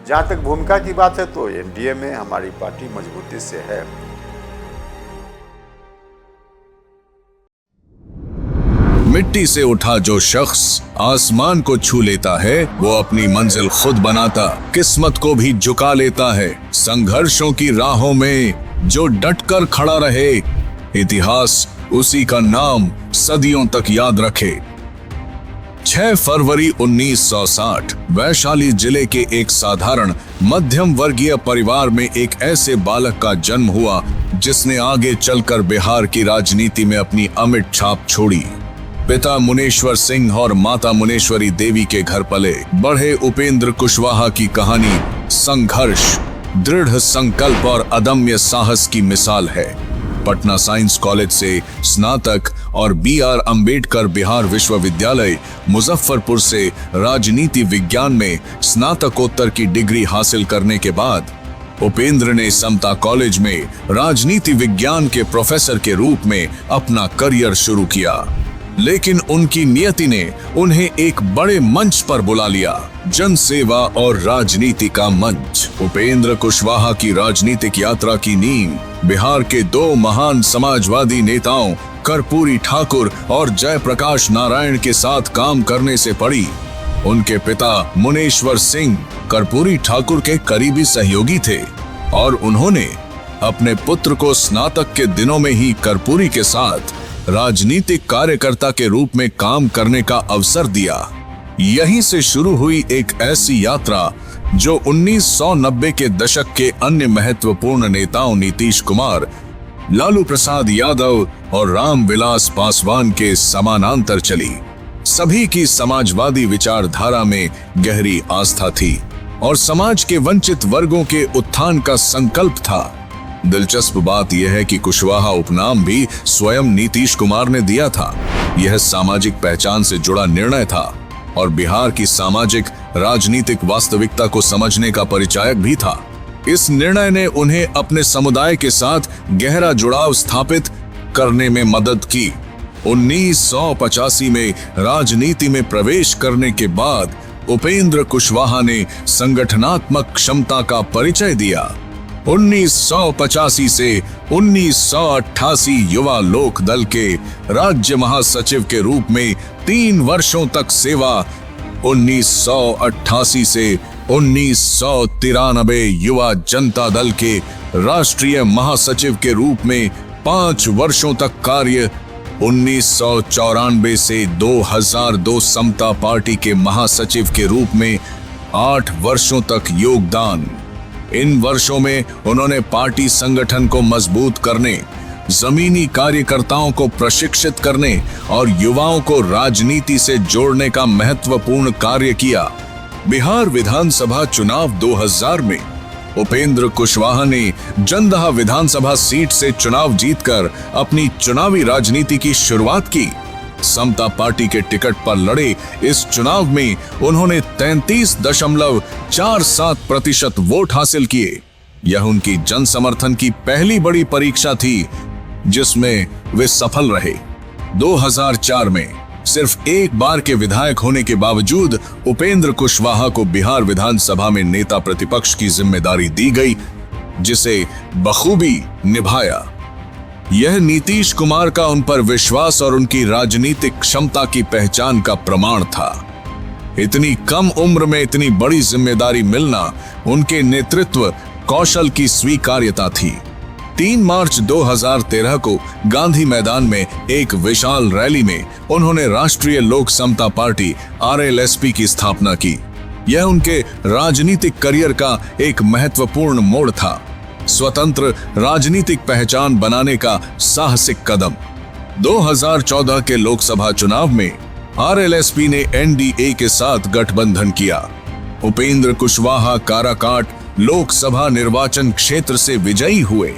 जहाँ तक भूमिका की बात है तो एनडीए में हमारी पार्टी मजबूती से है। मिट्टी से उठा जो शख्स आसमान को छू लेता है, वो अपनी मंजिल खुद बनाता, किस्मत को भी झुका लेता है। संघर्षों की राहों में जो डटकर खड़ा रहे, इतिहास उसी का नाम सदियों तक याद रखे। 6 फरवरी 1960 वैशाली जिले के एक साधारण मध्यम वर्गीय परिवार में एक ऐसे बालक का जन्म हुआ जिसने आगे चलकर बिहार की राजनीति में अपनी अमिट छाप छोड़ी। पिता मुनेश्वर सिंह और माता मुनेश्वरी देवी के घर पले बढ़े उपेंद्र कुशवाहा की कहानी संघर्ष, दृढ़ संकल्प और अदम्य साहस की मिसाल है। पटना साइंस कॉलेज से स्नातक और BR अंबेडकर बिहार विश्वविद्यालय मुजफ्फरपुर से राजनीति विज्ञान में स्नातकोत्तर की डिग्री हासिल करने के बाद उपेंद्र ने समता कॉलेज में राजनीति विज्ञान के प्रोफेसर के रूप में अपना करियर शुरू किया। लेकिन उनकी नियति ने उन्हें एक बड़े मंच पर बुला लिया, जनसेवा और राजनीति का मंच। उपेंद्र कुशवाहा की राजनीतिक यात्रा की नींव बिहार के 2 महान समाजवादी नेताओं कर्पूरी ठाकुर और जयप्रकाश नारायण के साथ काम करने से पड़ी। उनके पिता मुनेश्वर सिंह कर्पूरी ठाकुर के करीबी सहयोगी थे और उन्होंने अपने पुत्र को स्नातक के दिनों में ही कर्पूरी के साथ राजनीतिक कार्यकर्ता के रूप में काम करने का अवसर दिया। यहीं से शुरू हुई एक ऐसी यात्रा जो 1990 के दशक के अन्य महत्वपूर्ण नेताओं नीतीश कुमार, लालू प्रसाद यादव और रामविलास पासवान के समानांतर चली। सभी की समाजवादी विचारधारा में गहरी आस्था थी और समाज के वंचित वर्गों के उत्थान का संकल्प था। दिलचस्प बात यह है कि कुशवाहा उपनाम भी स्वयं नीतीश कुमार ने दिया था। यह सामाजिक पहचान से जुड़ा निर्णय था और बिहार की सामाजिक राजनीतिक वास्तविकता को समझने का परिचायक भी था। इस निर्णय ने उन्हें अपने समुदाय के साथ गहरा जुड़ाव स्थापित करने में मदद की। 1985 में राजनीति में प्रवेश करने के बाद उपेंद्र कुशवाहा ने संगठनात्मक क्षमता का परिचय दिया। 1985 से 1988 युवा लोक दल के राज्य महासचिव के रूप में 3 वर्षों तक सेवा, 1988 से 1993 युवा जनता दल के राष्ट्रीय महासचिव के रूप में 5 वर्षों तक कार्य, 1994 से 2002 समता पार्टी के महासचिव के रूप में 8 वर्षों तक योगदान। इन वर्षों में उन्होंने पार्टी संगठन को मजबूत करने, जमीनी कार्यकर्ताओं को प्रशिक्षित करने और युवाओं को राजनीति से जोड़ने का महत्वपूर्ण कार्य किया। बिहार विधानसभा चुनाव 2000 में उपेंद्र कुशवाहा ने जंदाहा विधानसभा सीट से चुनाव जीतकर अपनी चुनावी राजनीति की शुरुआत की। समता पार्टी के टिकट पर लड़े इस चुनाव में उन्होंने 33.47% वोट हासिल किए। यह उनकी जन समर्थन की पहली बड़ी परीक्षा थी जिसमें वे सफल रहे। 2004 में सिर्फ एक बार के विधायक होने के बावजूद उपेंद्र कुशवाहा को बिहार विधानसभा में नेता प्रतिपक्ष की जिम्मेदारी दी गई, जिसे बखूबी निभाया। यह नीतीश कुमार का उन पर विश्वास और उनकी राजनीतिक क्षमता की पहचान का प्रमाण था। इतनी कम उम्र में इतनी बड़ी जिम्मेदारी मिलना उनके नेतृत्व कौशल की स्वीकार्यता थी। 3 मार्च 2013 को गांधी मैदान में एक विशाल रैली में उन्होंने राष्ट्रीय लोक समता पार्टी RLSP की स्थापना की। यह उनके राजनीतिक करियर का एक महत्वपूर्ण मोड़ था, स्वतंत्र राजनीतिक पहचान बनाने का साहसिक कदम। 2014 के लोकसभा चुनाव में RLSP ने NDA के साथ गठबंधन किया। उपेंद्र कुशवाहा काराकाट लोकसभा निर्वाचन क्षेत्र से विजयी हुए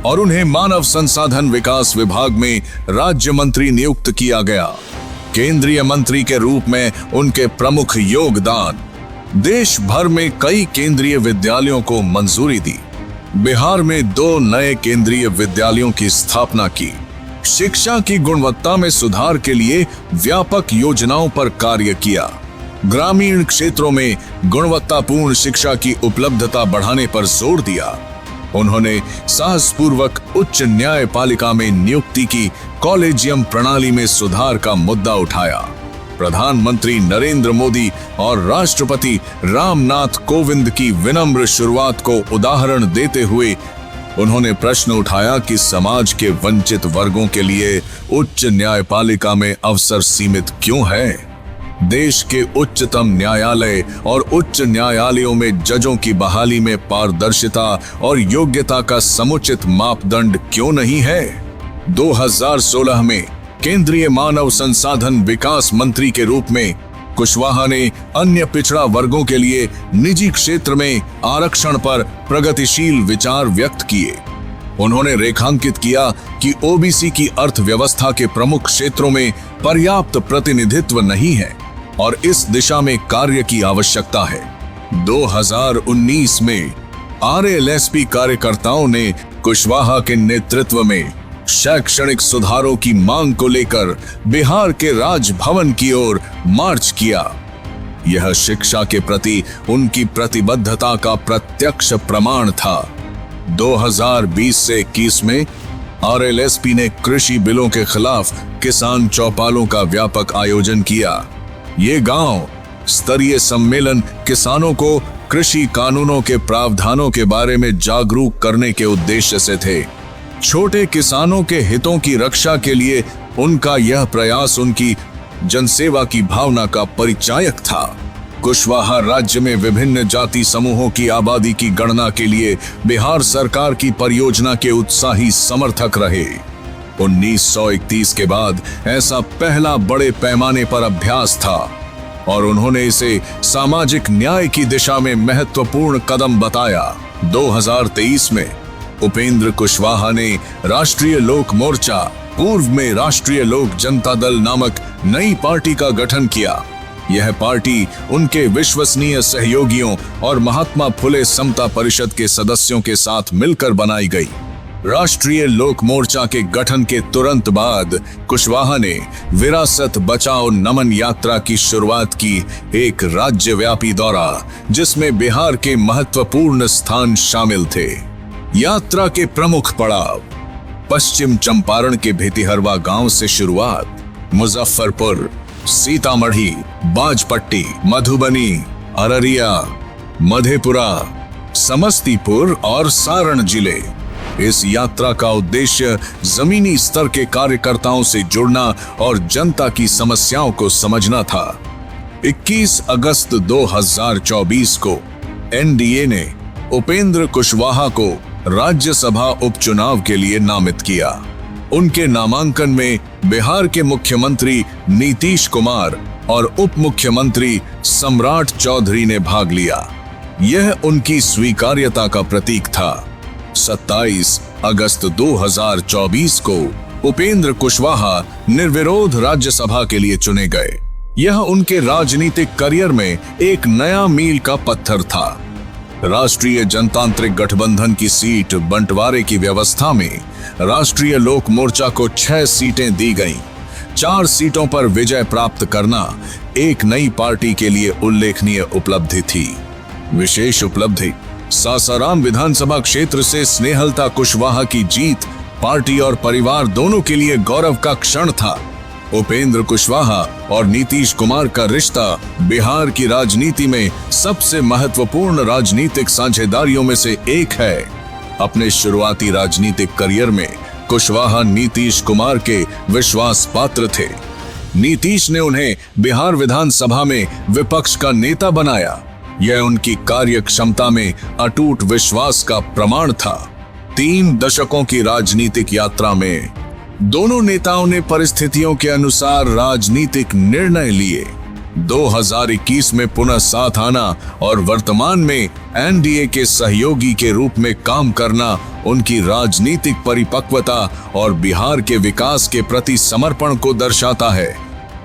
और उन्हें मानव संसाधन विकास विभाग में राज्य मंत्री नियुक्त किया गया। केंद्रीय मंत्री के रूप में उनके प्रमुख योगदान देश भर में कई केंद्रीय विद्यालयों को मंजूरी दी, बिहार में 2 नए केंद्रीय विद्यालयों की स्थापना की, शिक्षा की गुणवत्ता में सुधार के लिए व्यापक योजनाओं पर कार्य किया। ग्रामीण क्षेत्रों में गुणवत्तापूर्ण शिक्षा की उपलब्धता बढ़ाने पर जोर दिया। उन्होंने साहसपूर्वक उच्च न्यायपालिका में नियुक्ति की कॉलेजियम प्रणाली में सुधार का मुद्दा उठाया। प्रधानमंत्री नरेंद्र मोदी और राष्ट्रपति रामनाथ कोविंद की विनम्र शुरुआत को उदाहरण देते हुए उन्होंने प्रश्न उठाया कि समाज के वंचित वर्गों के लिए उच्च न्यायपालिका में अवसर सीमित क्यों है? देश के उच्चतम न्यायालय और उच्च न्यायालयों में जजों की बहाली में पारदर्शिता और योग्यता का समुचित मापदंड क्यों नहीं है? 2016 में केंद्रीय मानव संसाधन विकास मंत्री के रूप में कुशवाहा ने अन्य पिछड़ा वर्गों के लिए निजी क्षेत्र में आरक्षण पर प्रगतिशील विचार व्यक्त किए। उन्होंने रेखांकित किया कि ओबीसी की अर्थव्यवस्था के प्रमुख क्षेत्रों में पर्याप्त प्रतिनिधित्व नहीं है और इस दिशा में कार्य की आवश्यकता है। 2019 में आरएलएसपी कार्यकर्ताओं ने कुशवाहा के नेतृत्व में शैक्षणिक सुधारों की मांग को लेकर बिहार के राजभवन की ओर मार्च किया। यह शिक्षा के प्रति उनकी प्रतिबद्धता का प्रत्यक्ष प्रमाण था। 2020 से 21 में आरएलएसपी ने कृषि बिलों के खिलाफ किसान चौपालों का व्यापक आयोजन किया। ये गांव स्तरीय सम्मेलन किसानों को कृषि कानूनों के प्रावधानों के बारे में जागरूक करने के उद्देश्य से थे। छोटे किसानों के हितों की रक्षा के लिए उनका यह प्रयास उनकी जनसेवा की भावना का परिचायक था। कुशवाहा राज्य में विभिन्न जाति समूहों की आबादी की गणना के लिए बिहार सरकार की परियोजना के उत्साही समर्थक रहे। 1931 के बाद ऐसा पहला बड़े पैमाने पर अभ्यास था और उन्होंने इसे सामाजिक न्याय की दिशा में महत्वपूर्ण कदम बताया। 2023 में उपेंद्र कुशवाहा ने राष्ट्रीय लोक मोर्चा, पूर्व में राष्ट्रीय लोक जनता दल नामक नई पार्टी का गठन किया। यह पार्टी उनके विश्वसनीय सहयोगियों और महात्मा फुले समता परिषद के सदस्यों के साथ मिलकर बनाई गई। राष्ट्रीय लोक मोर्चा के गठन के तुरंत बाद कुशवाहा ने विरासत बचाओ नमन यात्रा की शुरुआत की, एक राज्यव्यापी दौरा जिसमें बिहार के महत्वपूर्ण स्थान शामिल थे। यात्रा के प्रमुख पड़ाव: पश्चिम चंपारण के भितिहरवा गांव से शुरुआत, मुजफ्फरपुर, सीतामढ़ी, बाजपट्टी, मधुबनी, अररिया, मधेपुरा, समस्तीपुर और सारण जिले। इस यात्रा का उद्देश्य जमीनी स्तर के कार्यकर्ताओं से जुड़ना और जनता की समस्याओं को समझना था। 21 अगस्त 2024 को एनडीए ने उपेंद्र कुशवाहा को राज्यसभा उपचुनाव के लिए नामित किया। उनके नामांकन में बिहार के मुख्यमंत्री नीतीश कुमार और उप मुख्यमंत्री सम्राट चौधरी ने भाग लिया। यह उनकी स्वीकार्यता का प्रतीक था। 27 अगस्त 2024 को उपेंद्र कुशवाहा निर्विरोध राज्यसभा के लिए चुने गए। यह उनके राजनीतिक करियर में एक नया मील का पत्थर था। राष्ट्रीय जनतांत्रिक गठबंधन की सीट बंटवारे की व्यवस्था में राष्ट्रीय लोक मोर्चा को 6 सीटें दी गईं। 4 सीटों पर विजय प्राप्त करना एक नई पार्टी के लिए उल्लेखनीय उपलब्धि थी। विशेष उपलब्धि: सासाराम विधानसभा क्षेत्र से स्नेहलता कुशवाहा की जीत पार्टी और परिवार दोनों के लिए गौरव का क्षण था। उपेंद्र कुशवाहा और नीतीश कुमार का रिश्ता बिहार की राजनीति में सबसे महत्वपूर्ण राजनीतिक साझेदारियों में से एक है। अपने शुरुआती राजनीतिक करियर में कुशवाहा नीतीश कुमार के विश्वास पात्र थे। नीतीश ने उन्हें बिहार विधानसभा में विपक्ष का नेता बनाया। यह उनकी कार्य क्षमता में अटूट विश्वास का प्रमाण था। 3 दशकों की राजनीतिक यात्रा में दोनों नेताओं ने परिस्थितियों के अनुसार राजनीतिक निर्णय लिए। 2021 में पुनः साथ आना और वर्तमान में एनडीए के सहयोगी के रूप में काम करना उनकी राजनीतिक परिपक्वता और बिहार के विकास के प्रति समर्पण को दर्शाता है।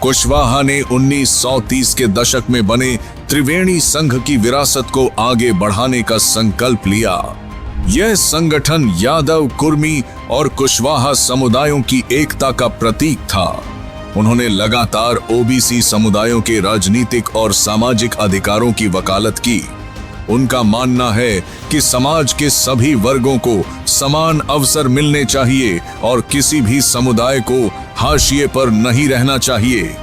कुशवाहा ने 1930 के दशक में बने त्रिवेणी संघ की विरासत को आगे बढ़ाने का संकल्प लिया। यह संगठन यादव, कुर्मी और कुशवाहा समुदायों की एकता का प्रतीक था। उन्होंने लगातार ओबीसी समुदायों के राजनीतिक और सामाजिक अधिकारों की वकालत की। उनका मानना है कि समाज के सभी वर्गों को समान अवसर मिलने चाहिए और किसी भी समुदाय को हाशिए पर नहीं रहना चाहिए।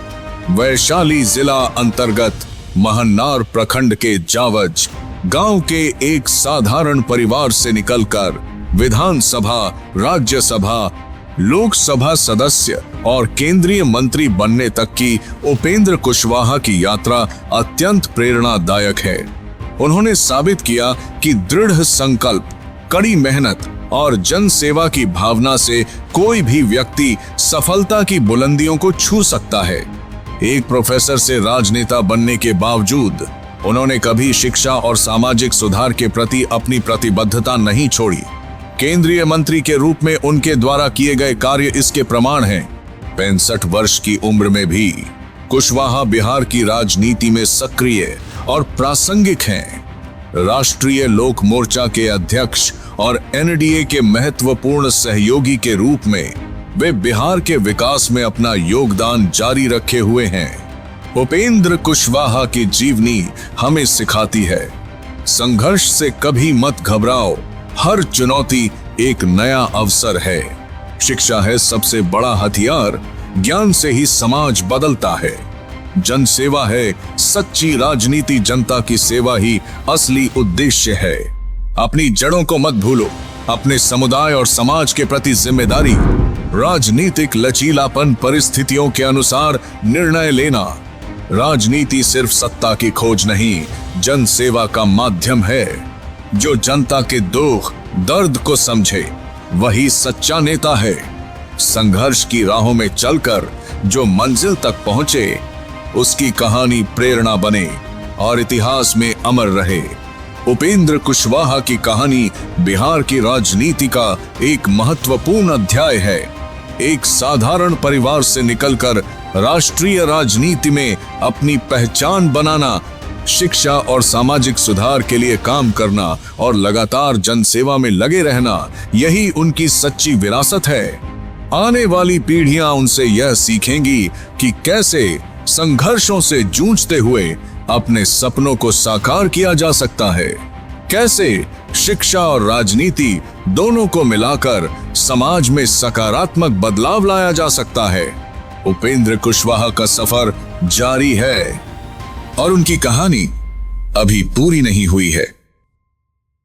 वैशाली जिला अंतर्गत महन्नार प्रखंड के जावज गांव के एक साधारण परिवार से निकलकर विधानसभा, राज्यसभा, लोकसभा सदस्य और केंद्रीय मंत्री बनने तक की उपेंद्र कुशवाहा की यात्रा अत्यंत प्रेरणादायक है। उन्होंने साबित किया कि दृढ़ संकल्प, कड़ी मेहनत और जन सेवा की भावना से कोई भी व्यक्ति सफलता की बुलंदियों को छू सकता है। एक प्रोफेसर से राजनेता बनने के बावजूद उन्होंने कभी शिक्षा और सामाजिक सुधार के प्रति अपनी प्रतिबद्धता नहीं छोड़ी। केंद्रीय मंत्री के रूप में उनके द्वारा किए गए कार्य इसके प्रमाण हैं। 65 वर्ष की उम्र में भी कुशवाहा बिहार की राजनीति में सक्रिय और प्रासंगिक हैं। राष्ट्रीय लोक मोर्चा के अध्यक्ष और एनडीए के महत्वपूर्ण सहयोगी के रूप में वे बिहार के विकास में अपना योगदान जारी रखे हुए हैं। उपेंद्र कुशवाहा की जीवनी हमें सिखाती है, संघर्ष से कभी मत घबराओ, हर चुनौती एक नया अवसर है। शिक्षा है सबसे बड़ा हथियार, ज्ञान से ही समाज बदलता है। जन सेवा है सच्ची राजनीति, जनता की सेवा ही असली उद्देश्य है। अपनी जड़ों को मत भूलो, अपने समुदाय और समाज के प्रति जिम्मेदारी, राजनीतिक लचीलापन, परिस्थितियों के अनुसार निर्णय लेना। राजनीति सिर्फ सत्ता की खोज नहीं, जन सेवा का माध्यम है। जो जनता के दुख दर्द को समझे वही सच्चा नेता है। संघर्ष की राहों में चलकर जो मंजिल तक पहुंचे उसकी कहानी प्रेरणा बने और इतिहास में अमर रहे। उपेंद्र कुशवाहा की कहानी बिहार की राजनीति का एक महत्वपूर्ण अध्याय है। एक साधारण परिवार से निकलकर राष्ट्रीय राजनीति में अपनी पहचान बनाना, शिक्षा और सामाजिक सुधार के लिए काम करना और लगातार जनसेवा में लगे रहना, यही उनकी सच्ची विरासत है। आने वाली पीढ़ियां उनसे यह सीखेंगी कि कैसे संघर्षों से जूझते हुए अपने सपनों को साकार किया जा सकता है, कैसे शिक्षा और राजनीति दोनों को मिलाकर समाज में सकारात्मक बदलाव लाया जा सकता है। उपेंद्र कुशवाहा का सफर जारी है और उनकी कहानी अभी पूरी नहीं हुई है।